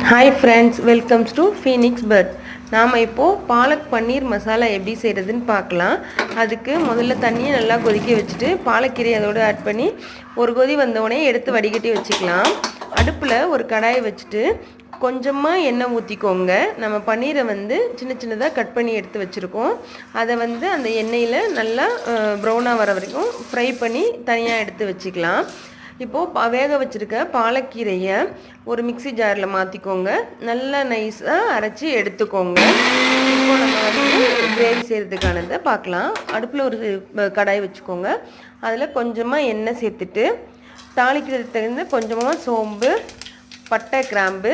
Hi friends, welcomes to Phoenix Bird. நாம் இப்போது பாலக் பன்னீர் மசாலா எப்படி செய்கிறதுன்னு பார்க்கலாம். அதுக்கு முதல்ல தண்ணியை நல்லா கொதிக்க வச்சுட்டு பாலக்கீரை அதோடு ஆட் பண்ணி ஒரு கொதி வந்தோடனே எடுத்து வடிகட்டி வச்சுக்கலாம். அடுப்பில் ஒரு கடாயை வச்சுட்டு கொஞ்சமாக எண்ணெய் ஊற்றிக்கோங்க. நம்ம பன்னீரை சின்ன சின்னதாக கட் பண்ணி எடுத்து வச்சுருக்கோம். அதை அந்த எண்ணெயில் நல்லா ப்ரௌனாக வர வரைக்கும் ஃப்ரை பண்ணி தனியாக எடுத்து வச்சுக்கலாம். இப்போது வேக வச்சுருக்க பாலக்கீரையை ஒரு மிக்சி ஜாரில் மாற்றிக்கோங்க. நல்லா நைஸாக அரைச்சி எடுத்துக்கோங்க. இப்போ நம்ம கிரேவி செய்கிறதுக்கானதை பார்க்கலாம். அடுப்பில் ஒரு கடாய் வச்சுக்கோங்க. அதில் கொஞ்சமாக எண்ணெய் சேர்த்துட்டு தாளிக்கிறதுக்கு தகுந்த கொஞ்சமாக சோம்பு, பட்டை, கிராம்பு,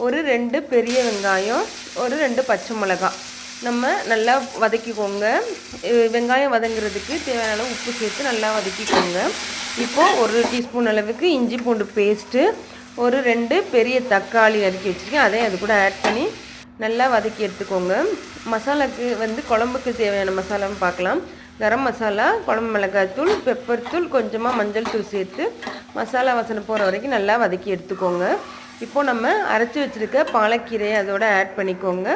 ஒரு 2 பெரிய வெங்காயம், ஒரு 2 பச்சை மிளகாய் நம்ம நல்லா வதக்கிக்கோங்க. வெங்காயம் வதங்குறதுக்கு தேவையான அளவு உப்பு சேர்த்து நல்லா வதக்கிக்கோங்க. இப்போது 1 டீஸ்பூன் அளவுக்கு இஞ்சி பூண்டு பேஸ்ட்டு, ஒரு 2 பெரிய தக்காளி நறுக்கி வச்சுருக்கேன், அதையும் அது கூட ஆட் பண்ணி நல்லா வதக்கி எடுத்துக்கோங்க. மசாலாவுக்கு குழம்புக்கு தேவையான மசாலான்னு பார்க்கலாம். கரம் மசாலா, குழம்பு மிளகாய் தூள், பெப்பர் தூள், கொஞ்சமாக மஞ்சள் தூள் சேர்த்து மசாலா வாசனை போகிற வரைக்கும் நல்லா வதக்கி எடுத்துக்கோங்க. இப்போது நம்ம அரைச்சி வச்சுருக்க பாலக்கீரையை அதோட ஆட் பண்ணிக்கோங்க.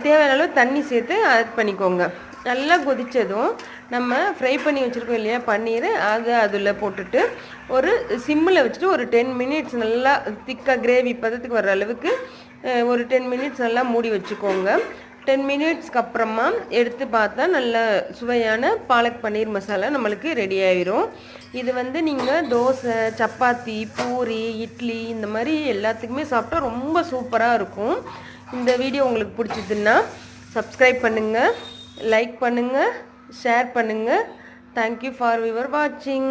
தேவையான அளவு தண்ணி சேர்த்து ஆட் பண்ணிக்கோங்க. நல்லா கொதித்ததும் நம்ம ஃப்ரை பண்ணி வச்சுருக்கோம் இல்லையா பன்னீர், அதில் போட்டுட்டு ஒரு சிம்மில் வச்சுட்டு ஒரு 10 மினிட்ஸ் நல்லா திக்காக கிரேவி பதத்துக்கு வர அளவுக்கு ஒரு 10 மினிட்ஸ் நல்லா மூடி வச்சுக்கோங்க. 10 மினிட்ஸ்க்கு அப்புறமா எடுத்து பார்த்தா நல்ல சுவையான பாலக் பன்னீர் மசாலா நம்மளுக்கு ரெடி ஆயிரும். இது நீங்கள் தோசை, சப்பாத்தி, பூரி, இட்லி இந்த மாதிரி எல்லாத்துக்குமே சாப்பிட்டா ரொம்ப சூப்பராக இருக்கும். இந்த வீடியோ உங்களுக்கு பிடிச்சதுன்னா சப்ஸ்கிரைப் பண்ணுங்கள், லைக் பண்ணுங்கள், ஷேர் பண்ணுங்கள். தேங்க்யூ ஃபார் யுவர் வாட்சிங்.